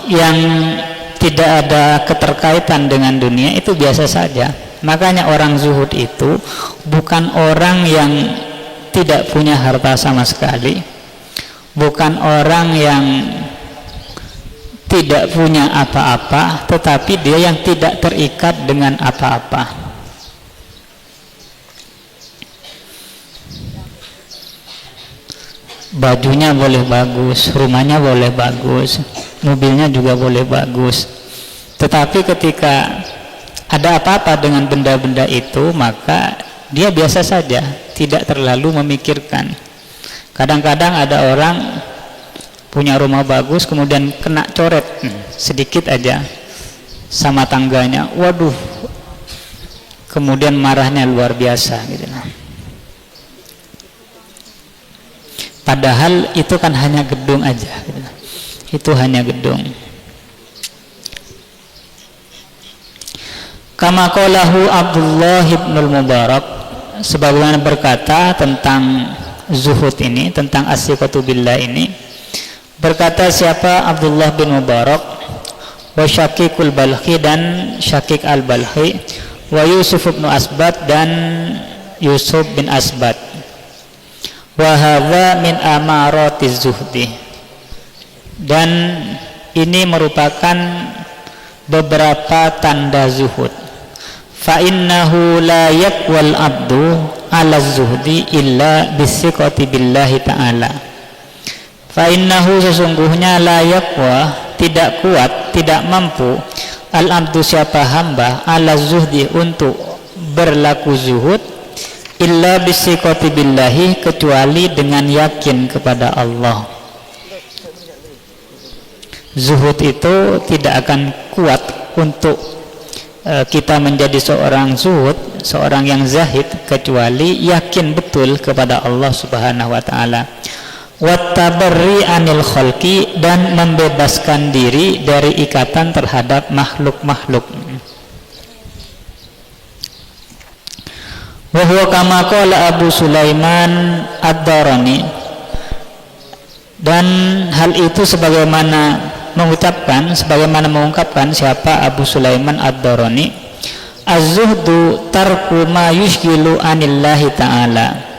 yang tidak ada keterkaitan dengan dunia itu biasa saja. Makanya orang zuhud itu bukan orang yang tidak punya harta sama sekali, bukan orang yang tidak punya apa-apa, tetapi dia yang tidak terikat dengan apa-apa. Bajunya boleh bagus, rumahnya boleh bagus, mobilnya juga boleh bagus, tetapi ketika ada apa-apa dengan benda-benda itu, maka dia biasa saja, tidak terlalu memikirkan. Kadang-kadang ada orang punya rumah bagus kemudian kena coret sedikit aja sama tangganya, waduh, kemudian marahnya luar biasa gitu. Padahal itu kan hanya gedung aja gitu. Itu hanya gedung. Kama qalahu Abdullah ibnul Mubarak, sebagaimana berkata tentang zuhud ini, tentang as-siqatu billah ini, berkata siapa Abdullah bin Mubarak, wa Syaqiqul Balkhi, dan Syaqiq al-Balkhi, wa Yusuf bin Asbat, dan Yusuf bin Asbat, wa hadza min amaratiz zuhdi, dan ini merupakan beberapa tanda zuhud. Fa innahu la yaqwal abdu ala zuhdi illa bisiqati billahi ta'ala. Fa innahu, sesungguhnya, la yaqwa, tidak kuat, tidak mampu, al abdu, siapa hamba, ala zuhdi, untuk berlaku zuhud, illa bisiqati billahi, kecuali dengan yakin kepada Allah. Zuhud itu tidak akan kuat untuk kita menjadi seorang zuhud, seorang yang zahid, kecuali yakin betul kepada Allah Subhanahu wa taala. Wattabarri anil khalqi, dan membebaskan diri dari ikatan terhadap makhluk-makhluk. Wa huwa kama qala Abu Sulaiman ad-Darani, dan hal itu sebagaimana mengungkapkan siapa Abu Sulaiman ad-Darani, az-zuhdu tarku ma yushgilu anillahi ta'ala.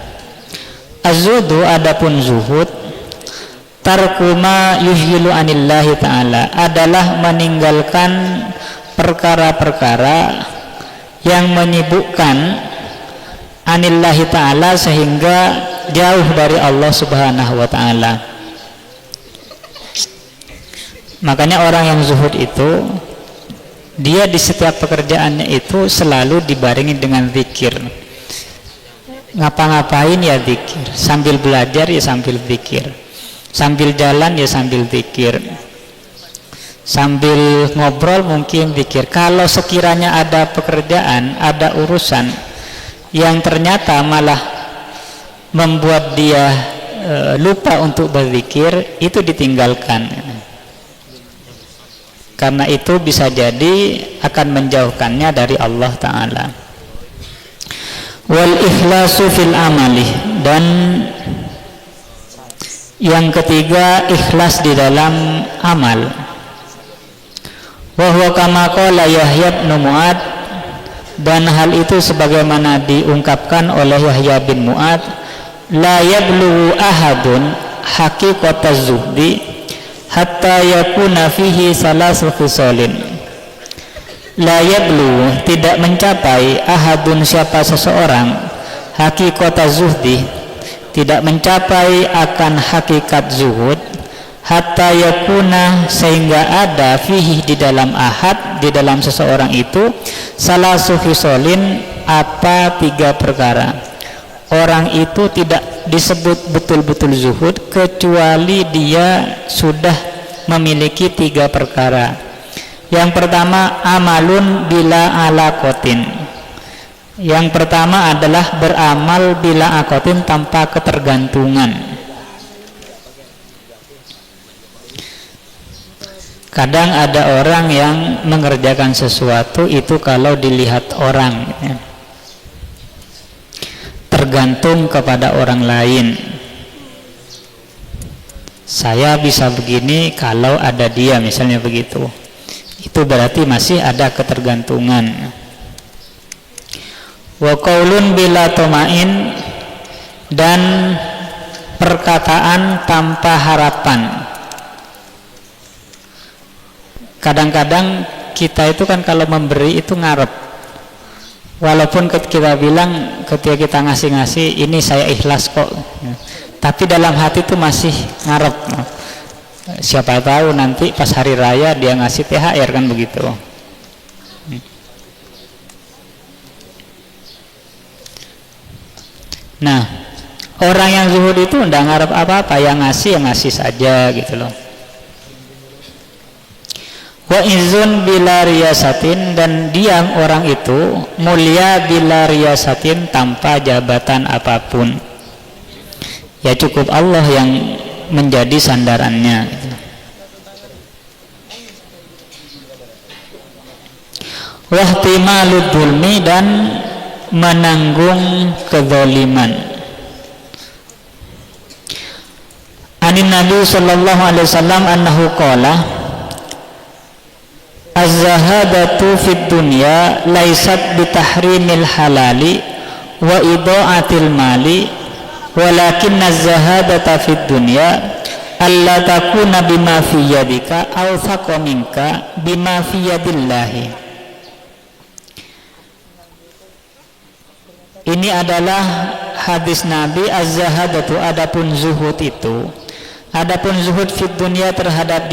Az-zuhdu, adapun zuhud, tarku ma yushgilu anillahi ta'ala, adalah meninggalkan perkara-perkara yang menyibukkan anillahi ta'ala, sehingga jauh dari Allah Subhanahu wa ta'ala. Makanya orang yang zuhud itu, dia di setiap pekerjaannya itu selalu dibarengi dengan zikir. Ngapa-ngapain ya zikir, sambil belajar ya sambil zikir, sambil jalan ya sambil zikir, sambil ngobrol mungkin zikir. Kalau sekiranya ada pekerjaan, ada urusan yang ternyata malah membuat dia lupa untuk berzikir, itu ditinggalkan. Karena itu bisa jadi akan menjauhkannya dari Allah Ta'ala. Wal ikhlasu fil amali, dan yang ketiga, ikhlas di dalam amal. Wa huwa kama qala Yahya bin Mu'ad, dan hal itu sebagaimana diungkapkan oleh Yahya bin Mu'ad, la yablughu ahadun haqiqataz zuhdi hatta yakuna fihi salasu khisalin. La yablu, tidak mencapai, ahadun, siapa seseorang, haqiqataz zuhdi, tidak mencapai akan hakikat zuhud, hatta yakuna, sehingga ada, fihi, di dalam ahad, di dalam seseorang itu, salasu khisalin, apa, 3 perkara. Orang itu tidak disebut betul-betul zuhud kecuali dia sudah memiliki 3 perkara. Yang pertama, amalun bila alaqatin. Yang pertama adalah beramal bila aqatin, tanpa ketergantungan. Kadang ada orang yang mengerjakan sesuatu itu kalau dilihat orang, tergantung kepada orang lain. saya bisa begini kalau ada dia, misalnya begitu. Itu berarti masih ada ketergantungan. Wa qaulun bila tomain, dan perkataan tanpa harapan. Kadang-kadang kita itu kan kalau memberi itu ngarep. Walaupun kita bilang ketika kita ngasih-ngasih ini saya ikhlas kok, tapi dalam hati itu masih ngarep. Siapa tahu nanti pas hari raya dia ngasih THR, kan begitu. Nah, orang yang zuhud itu enggak ngarep apa-apa, yang ngasih saja gitu loh. Wa izun bila riyasatin, dan diam orang itu mulia bila riyasatin, tanpa jabatan apapun. Ya cukup Allah yang menjadi sandarannya gitu. Wahtimalud dzulmi, dan menanggung kezaliman. Anin Nabi sallallahu alaihi wasallam annahu qala az-zahadatu fid dunya laysat bitahrimil halali wa ida'atil mali, walakinna az-zahadata fid dunya alla takuna bima fi yadika aw faqa minka bima fi yadillahi. Ini adalah hadis Nabi. Az-zahadatu, adapun zuhud itu, adapun zuhud fid dunia, terhadap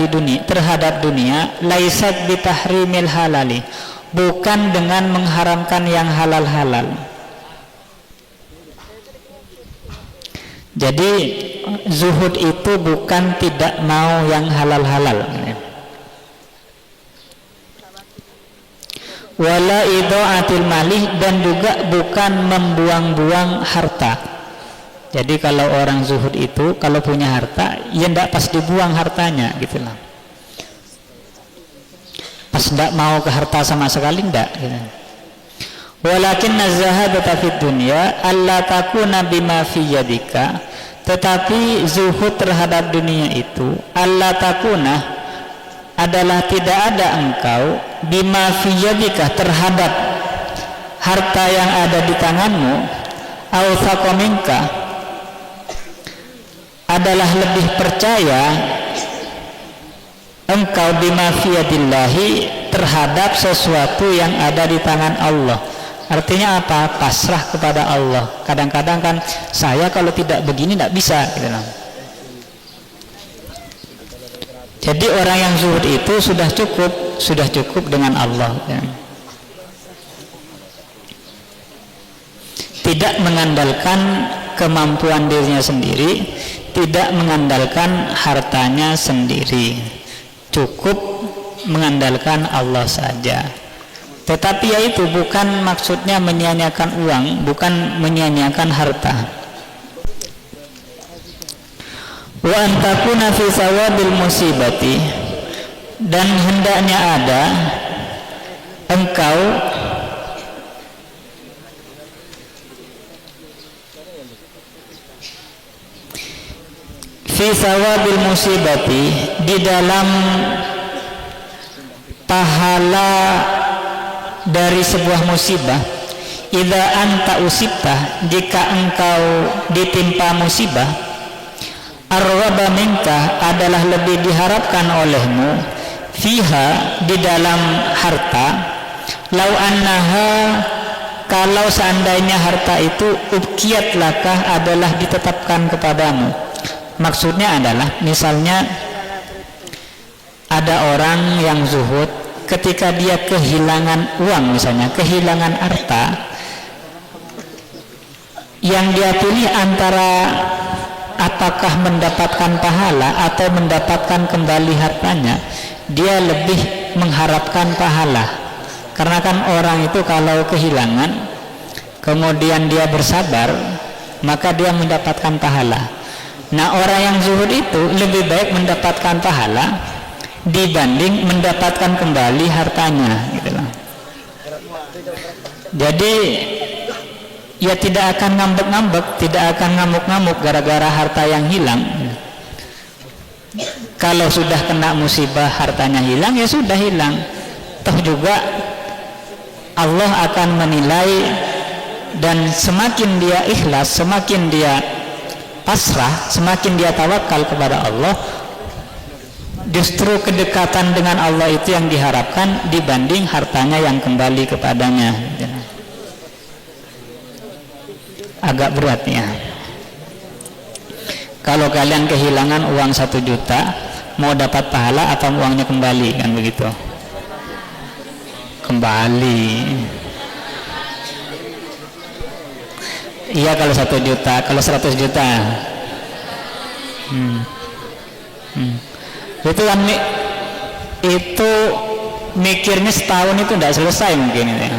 dunia, laisat bitahrimil halali, bukan dengan mengharamkan yang halal-halal. Jadi zuhud itu bukan tidak mau yang halal-halal. Wala idha'atil malih, dan juga bukan membuang-buang harta. Jadi kalau orang zuhud itu kalau punya harta, ya ndak pas dibuang hartanya gitu lah. Pas ndak mau ke harta sama sekali, ndak gitu. Walakin az-zahadata fid dunya alla takuna bima fi yadika, tetapi zuhud terhadap dunia itu alla takuna adalah tidak ada engkau bima fi yadika, terhadap harta yang ada di tanganmu, au faqaminka, adalah lebih percaya engkau bima fi yadillahi, terhadap sesuatu yang ada di tangan Allah. Artinya apa? Pasrah kepada Allah. Kadang-kadang kan saya kalau tidak begini tidak bisa gitu loh. Jadi orang yang zuhud itu sudah cukup dengan Allah ya. Tidak mengandalkan kemampuan dirinya sendiri, tidak mengandalkan hartanya sendiri, cukup mengandalkan Allah saja. Tetapi yaitu bukan maksudnya menyia-nyiakan uang, bukan menyia-nyiakan harta. Wa antakuna fi sawabil musibati, dan hendaknya ada engkau fi sawabil musibati, di dalam pahala dari sebuah musibah. Idza anta usibta, jika engkau ditimpa musibah, arwaba minka, adalah lebih diharapkan olehmu, fiha, di dalam harta, lau annaha, kalau seandainya harta itu ubkiyat lakah, adalah ditetapkan kepadamu. Maksudnya adalah misalnya ada orang yang zuhud, ketika dia kehilangan uang, misalnya kehilangan harta, yang dia pilih antara apakah mendapatkan pahala atau mendapatkan kembali hartanya, dia lebih mengharapkan pahala. Karena kan orang itu kalau kehilangan kemudian dia bersabar, maka dia mendapatkan pahala. Nah, orang yang zuhud itu lebih baik mendapatkan pahala dibanding mendapatkan kembali hartanya gitu loh. Jadi ya tidak akan ngambek-ngambek, tidak akan ngamuk-ngamuk gara-gara harta yang hilang. Kalau sudah kena musibah hartanya hilang, ya sudah hilang. Toh juga Allah akan menilai, dan semakin dia ikhlas, semakin dia pasrah, semakin dia tawakal kepada Allah, justru kedekatan dengan Allah itu yang diharapkan dibanding hartanya yang kembali kepadanya. Agak berat ya. Kalau kalian kehilangan uang 1 juta, mau dapat pahala atau uangnya kembali, kan begitu? Kembali. Iya kalau 1 juta, kalau 100 juta. Itu kan itu mikirnya setahun itu tidak selesai mungkin ini.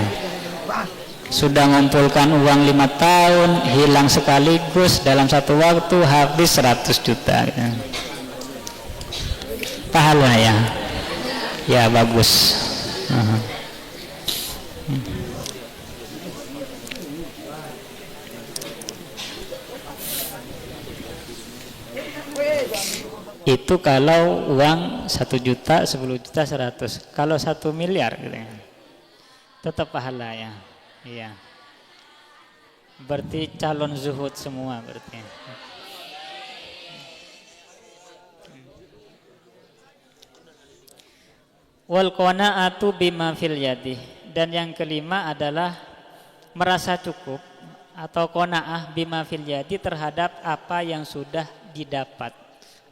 Sudah ngumpulkan uang 5 tahun, hilang sekaligus dalam satu waktu, habis 100 juta. Pahala ya. Ya bagus. Itu kalau uang 1 juta, 10 juta, 100. Kalau 1 miliar gitu ya, tetap pahala ya. Iya. Berarti calon zuhud semua berarti. Wal qanaatu bima fil yadi. Dan yang kelima adalah merasa cukup atau qanaah bima fil yadi terhadap apa yang sudah didapat,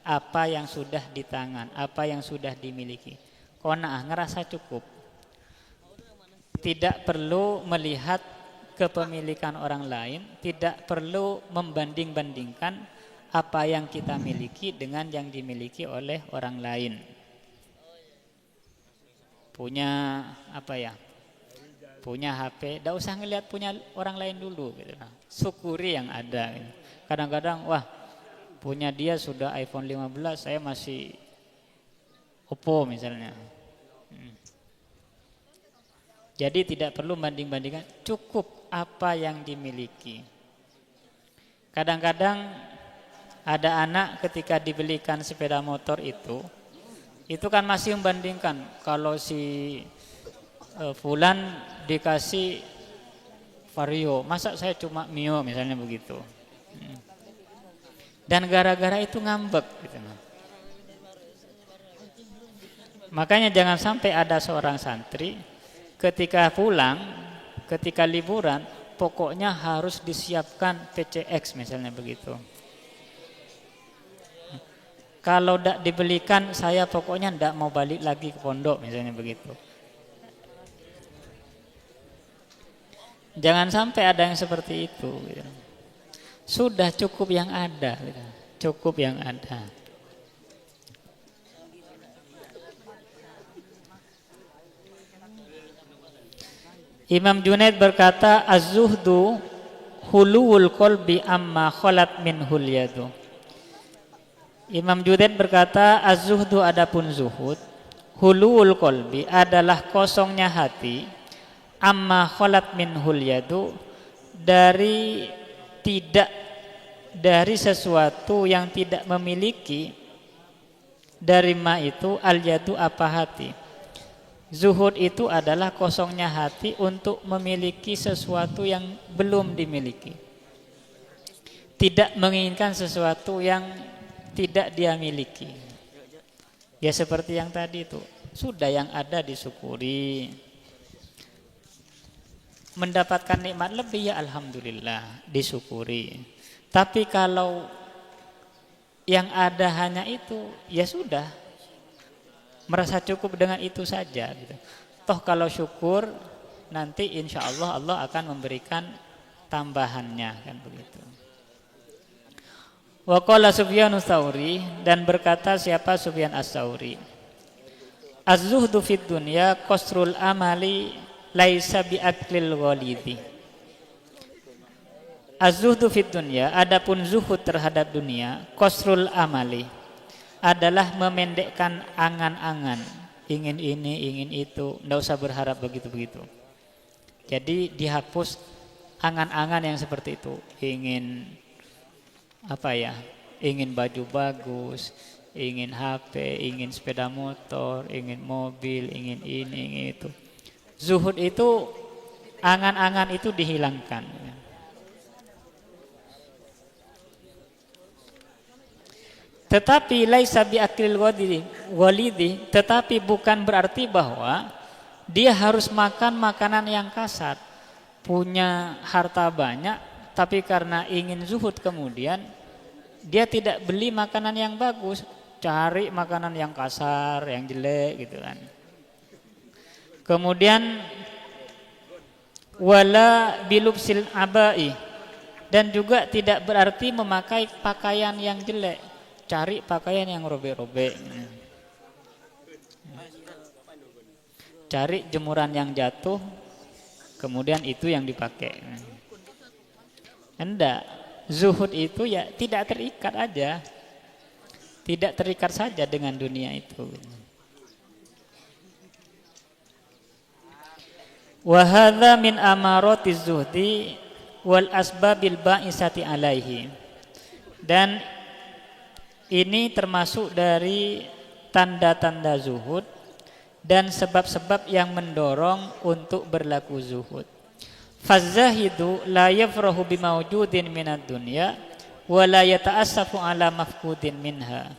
apa yang sudah di tangan, apa yang sudah dimiliki. Qanaah, ngerasa cukup. Tidak perlu melihat kepemilikan orang lain, tidak perlu membanding-bandingkan apa yang kita miliki dengan yang dimiliki oleh orang lain. Punya apa ya? Punya HP, tidak usah ngelihat punya orang lain dulu gitu. Syukuri yang ada gitu. Kadang-kadang wah, punya dia sudah iPhone 15, saya masih Oppo misalnya. Jadi tidak perlu banding-bandingkan, cukup apa yang dimiliki. Kadang-kadang ada anak ketika dibelikan sepeda motor itu kan masih membandingkan, kalau si Fulan dikasih Vario, masa saya cuma Mio misalnya begitu. Dan gara-gara itu ngambek gitu. Makanya jangan sampai ada seorang santri ketika pulang, ketika liburan, pokoknya harus disiapkan PCX misalnya begitu. Kalau tidak dibelikan, saya pokoknya tidak mau balik lagi ke pondok misalnya begitu. Jangan sampai ada yang seperti itu. Sudah cukup yang ada, cukup yang ada. Imam Junaid berkata, az-zuhdu huluwul qalbi amma khalat minhul yadu. Imam Junaid berkata, az-zuhdu adapun zuhud, huluwul qalbi adalah kosongnya hati, amma khalat minhul yadu, dari sesuatu yang tidak memiliki, dari ma itu al yadu apa hati. Zuhud itu adalah kosongnya hati untuk memiliki sesuatu yang belum dimiliki. Tidak menginginkan sesuatu yang tidak dia miliki. Ya seperti yang tadi itu, sudah yang ada disyukuri. Mendapatkan nikmat lebih ya alhamdulillah, disyukuri. Tapi kalau yang ada hanya itu, ya sudah, merasa cukup dengan itu saja gitu. Toh kalau syukur nanti insya Allah Allah akan memberikan tambahannya, kan begitu. Wa qala Sufyan Ats-Tsauri, dan berkata siapa Sufyan Ats-Tsauri, az-zuhdu fid dunya qasrul amali laisa bi aklil ghalidhi. Az-zuhdu fid dunya, adapun zuhud terhadap dunia, qasrul amali adalah memendekkan angan-angan, ingin ini, ingin itu, tidak usah berharap begitu-begitu. Jadi dihapus angan-angan yang seperti itu, ingin apa ya, ingin baju bagus, ingin HP, ingin sepeda motor, ingin mobil, ingin ini, ingin itu. Zuhud itu, angan-angan itu dihilangkan. Tetapi laisa bi aklil walidi, tetapi bukan berarti bahwa dia harus makan makanan yang kasar. Punya harta banyak, tapi karena ingin zuhud kemudian dia tidak beli makanan yang bagus, cari makanan yang kasar, yang jelek gitu kan. Kemudian wala bilubsil abai, dan juga tidak berarti memakai pakaian yang jelek, cari pakaian yang robek-robek, cari jemuran yang jatuh, kemudian itu yang dipakai. Enggak, zuhud itu ya tidak terikat aja, tidak terikat saja dengan dunia itu. Wa hadza min amaratiz zuhdi wal asbabil ba'isati alaihi. Dan ini termasuk dari tanda-tanda zuhud dan sebab-sebab yang mendorong untuk berlaku zuhud. Fazahidu la yafrahu bimawjudin minad dunya wa la yata'assafu ala mafqudin minha.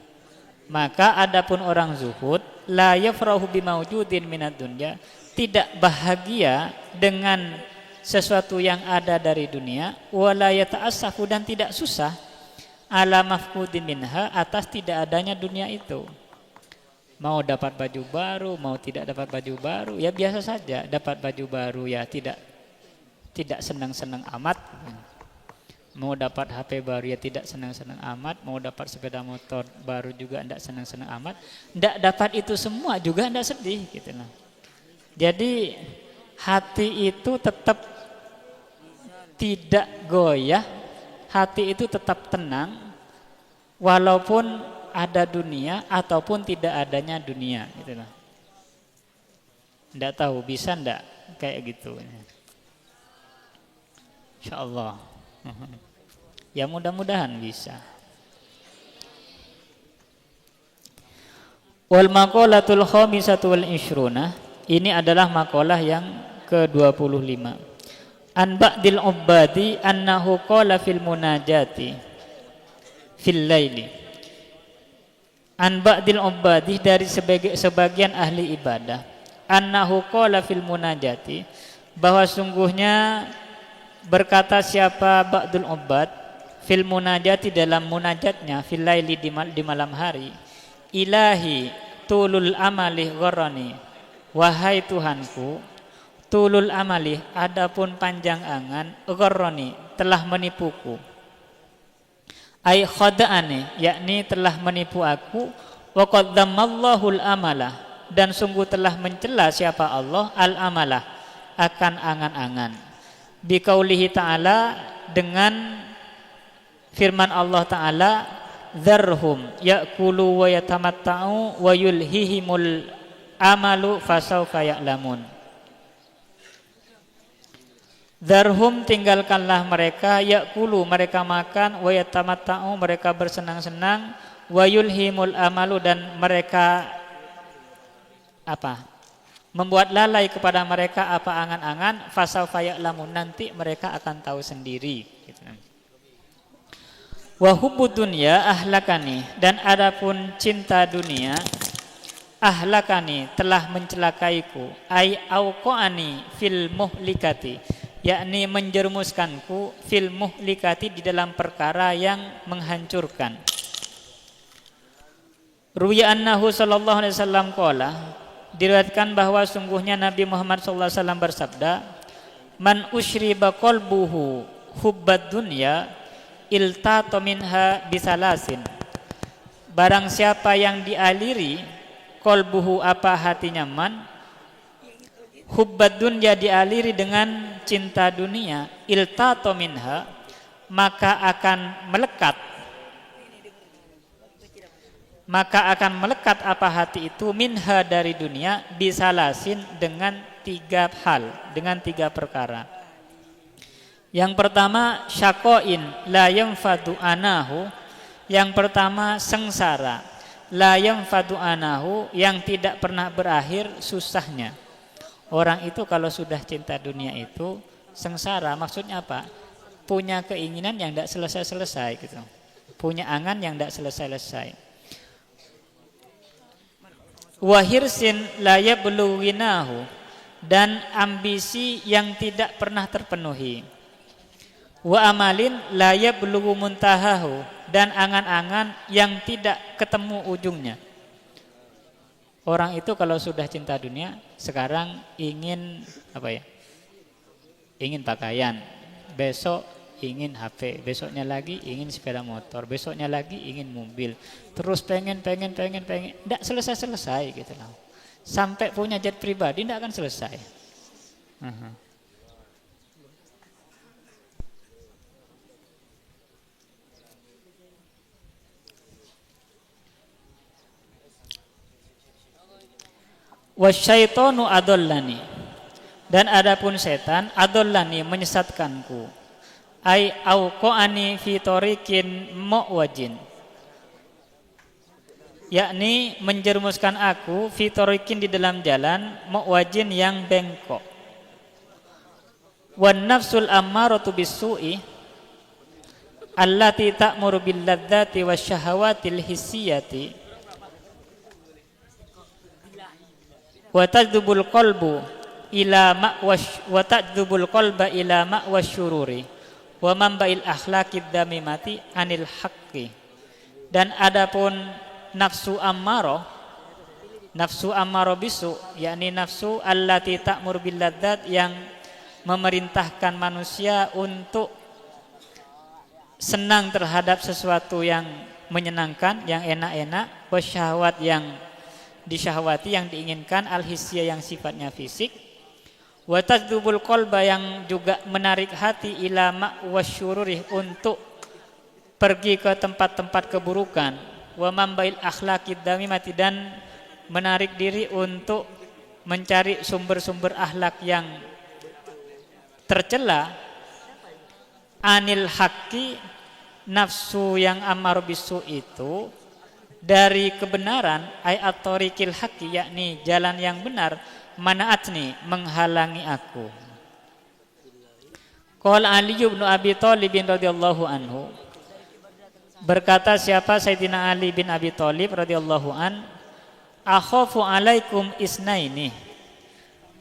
Maka adapun orang zuhud la yafrahu bimawjudin minad dunya, tidak bahagia dengan sesuatu yang ada dari dunia, wa la yata'assafu, dan tidak susah ala mafqudin minha, atas tidak adanya dunia itu. Mau dapat baju baru, mau tidak dapat baju baru, ya biasa saja. Dapat baju baru ya tidak senang-senang amat. Mau dapat HP baru ya tidak senang-senang amat. Mau dapat sepeda motor baru juga tidak senang-senang amat. Tidak dapat itu semua juga tidak sedih gitu lah. Jadi hati itu tetap tidak goyah, hati itu tetap tenang walaupun ada dunia ataupun tidak adanya dunia gitu lah. Tidak tahu bisa tidak kayak gitu. Insyaallah. Ya mudah-mudahan bisa. Wal maqalatul khamisatu wal ishruna, ini adalah makalah yang ke-25. An ba'dil ubbadi annahu qala fil munajati fil laili. An ba'dil ubbadi, dari sebagian ahli ibadah, annahu qala fil munajati, bahwa sungguhnya berkata siapa ba'dul ubbad fil munajati, dalam munajatnya, fil laili, di malam hari, ilahi tulul amali gharani, wahai Tuhanku, tulul amali, adapun panjang angan, gharani, telah menipuku, ai khada'ani, yakni telah menipu aku, wa qaddamallahul amalah, dan sungguh telah mencela siapa Allah al amalah, akan angan-angan, biqaulihi ta'ala, dengan firman Allah Ta'ala, dzarhum ya'kulu wa yatamatta'u wa yulhihimul amalu fasawfa ya'lamun. Dzarhum, tinggalkanlah mereka, ya'kulu, mereka makan, wa yatamatta'u, mereka bersenang-senang, wa yulhimul amalu, dan mereka membuat lalai kepada mereka apa angan-angan, fasawfa ya'lamun, nanti mereka akan tahu sendiri gitu. Wa hubbud dunya ahlakani, dan adapun cinta dunia, ahlakani, telah mencelakaiku, ai auqani fil muhlikati, yakni menjerumuskanku, fil muhlikati, di dalam perkara yang menghancurkan. Ruwiya annahu sallallahu alaihi wasallam qala, diriwayatkan bahwa sungguhnya Nabi Muhammad sallallahu alaihi wasallam bersabda, man usyriba qalbuhu hubbad dunya iltata minha bisalasin, barang siapa yang dialiri qalbuhu, apa hatinya, man hubbad dunya, dialiri dengan cinta dunia, iltata minha, maka akan melekat apa hati itu, minha, dari dunia, bisalasin, dengan 3 hal, dengan 3 perkara. Yang pertama, syaqain la yanfadu anahu, yang pertama sengsara la yanfadu anahu, yang tidak pernah berakhir susahnya. Orang itu kalau sudah cinta dunia itu sengsara. Maksudnya apa? Punya keinginan yang tidak selesai-selesai gitu. Punya angan yang tidak selesai-selesai. Wa hirsin la yablughinahu, dan ambisi yang tidak pernah terpenuhi. Wa amalin la yablughu muntahahu, dan angan-angan yang tidak ketemu ujungnya. Orang itu kalau sudah cinta dunia, sekarang ingin apa ya? Ingin pakaian, besok ingin HP, besoknya lagi ingin sepeda motor, besoknya lagi ingin mobil. Terus pengen, tidak selesai gitu loh. Sampai punya jet pribadi tidak akan selesai. Wasyaitonu adollani, dan adapun setan adollani menyesatkanku. Ai auqani fi tariqin muwajin, yakni menjerumuskan aku fi tariqin di dalam jalan muwajin yang bengkok. Wan nafsul ammaratu bisu'i allati ta'muru bil ladzati wasyahawatil hissiyati wa tadzubul qalbu ila ma'wash wa tadzubul qalba ila ma'wash syururi wa mamba'il akhlaqid damimati anil haqqi. Dan adapun nafsu ammarah bisu, yakni nafsu allati ta'mur bil ladzat, yang memerintahkan manusia untuk senang terhadap sesuatu yang menyenangkan, yang enak-enak, wasyahwat yang disyahwati, yang diinginkan, al-hissiyah yang sifatnya fisik, wa tadzubul qalba yang juga menarik hati, ila ma'wasyururi untuk pergi ke tempat-tempat keburukan, wa mambail akhlaqid damimati dan menarik diri untuk mencari sumber-sumber akhlak yang tercela, anil haqqi, nafsu yang amar bisu itu dari kebenaran, ayat tariqil haqqi, yakni jalan yang benar, manaatni, menghalangi aku. Qala Ali bin Abi Thalib radhiyallahu anhu, berkata siapa Sayyidina Ali bin Abi Thalib radhiyallahu an, akhafu alaikum isnaini,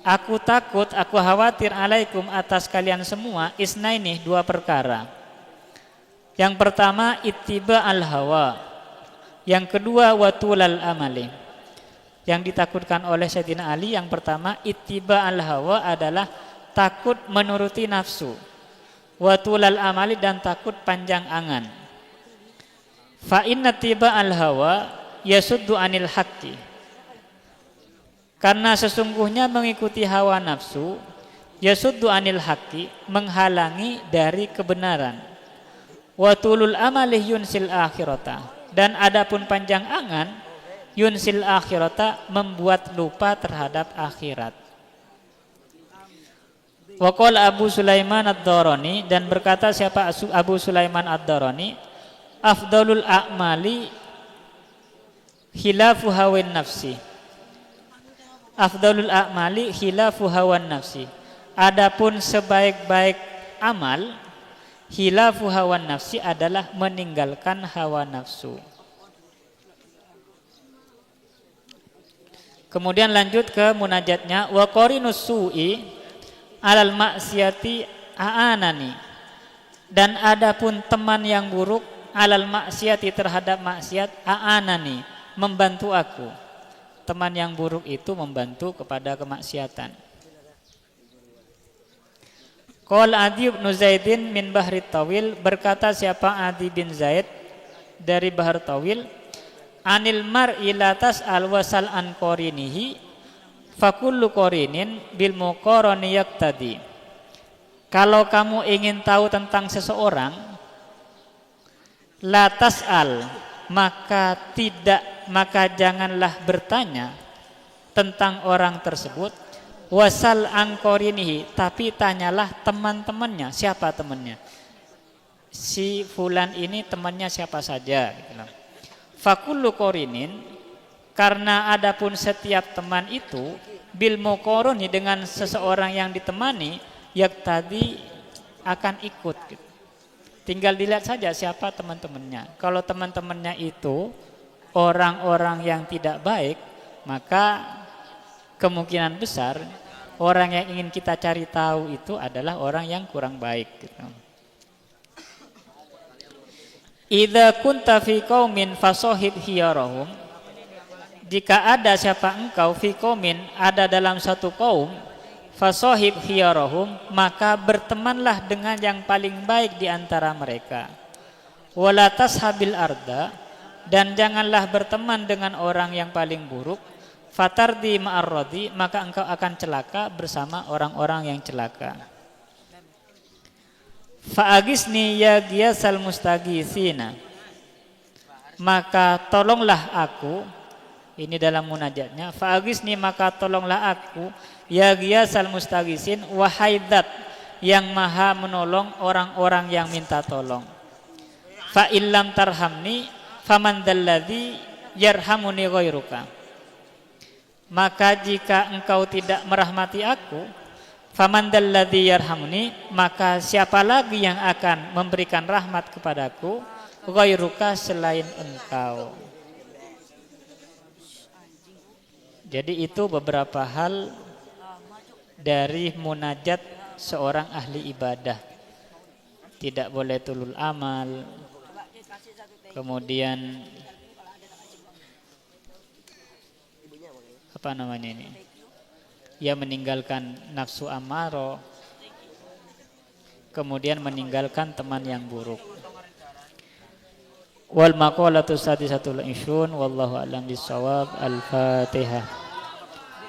aku takut, aku khawatir, alaikum atas kalian semua, isnaini, dua perkara. Yang pertama ittiba al hawa, yang kedua watulal amali. Yang ditakutkan oleh Sayyidina Ali yang pertama ittiba al hawa adalah takut menuruti nafsu, watulal amali dan takut panjang angan. Fa inna tiba al hawa yasuddu anil haqqi, karena sesungguhnya mengikuti hawa nafsu, yasuddu anil haqqi, menghalangi dari kebenaran. Watulul amali yunsil akhirata, dan adapun panjang angan, yunsil akhirata, membuat lupa terhadap akhirat. Wa qala Abu Sulaiman ad-Darani, dan berkata siapa Abu Sulaiman ad-Darani, afdalul a'mali khilafu hawan nafsi. Afdalul a'mali khilafu hawan nafsi, adapun sebaik-baik amal, khilafu hawan nafsi, adalah meninggalkan hawa nafsu. Kemudian lanjut ke munajatnya, wa qarinus su'i alal maksiati a'anani, dan adapun teman yang buruk, alal maksiati, terhadap maksiat, a'anani, membantu aku. Teman yang buruk itu membantu kepada kemaksiatan. Qala Adi bin Zaidin min Bahri Tawil, berkata siapa Adi bin Zaid dari Bahar Tawil, anil mar'i la tas'al wasal an qarinihi fakullu qarinin bil muqarani yaqtadi. Kalau kamu ingin tahu tentang seseorang, la tas'al, maka janganlah bertanya tentang orang tersebut, wasal an qarinihi, tapi tanyalah teman-temannya. Siapa temannya? Si fulan ini temannya siapa saja gitu. Fakullu qorinin, karena adapun setiap teman itu bil muqaroni, dengan seseorang yang ditemani, tadi akan ikut gitu. Tinggal dilihat saja siapa teman-temannya. Kalau teman-temannya itu orang-orang yang tidak baik, maka kemungkinan besar orang yang ingin kita cari tahu itu adalah orang yang kurang baik gitu. Idza kunta fi qaumin fasohib hiyarahum, jika ada siapa engkau fi qaumin, ada dalam satu kaum, fasohib hiyarahum, maka bertemanlah dengan yang paling baik di antara mereka. Wala tashabil arda, dan janganlah berteman dengan orang yang paling buruk. Fatardi ma'arradi, maka engkau akan celaka bersama orang-orang yang celaka. Fa'agisni ya giyasal mustaghitsina, maka tolonglah aku, ini dalam munajatnya, fa'agisni, maka tolonglah aku, ya giyasal mustaghisin, wahai zat yang maha menolong orang-orang yang minta tolong. Fa illam tarhamni faman dalladzi yarhamuni ghairuka, maka jika engkau tidak merahmati aku, faman dalladzi yarhamuni, maka siapa lagi yang akan memberikan rahmat kepadaku, ghairuka, selain engkau. Jadi itu beberapa hal dari munajat seorang ahli ibadah. Tidak boleh tulul amal, kemudian apa namanya ini, ia meninggalkan nafsu amaro, kemudian meninggalkan teman yang buruk. Wal maqalatu sadisatul ishun, wallahu a'lam bissawab. Al-Fatihah.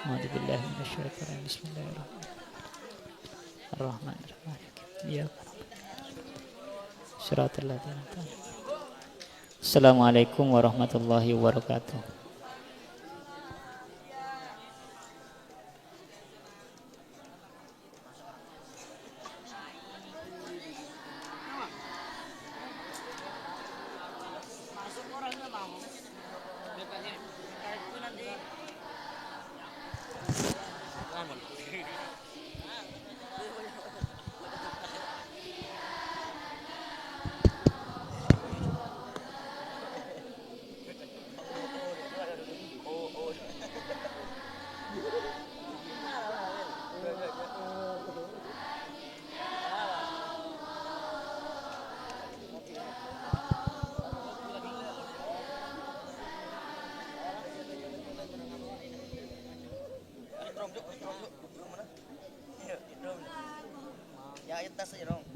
A'udzubillahi minasyaitonir rajim. Bismillahirrahmanirrahim. Ya. Shiratal ladzina an'amta. Assalamualaikum warahmatullahi wabarakatuh. Ya, itu saja dong.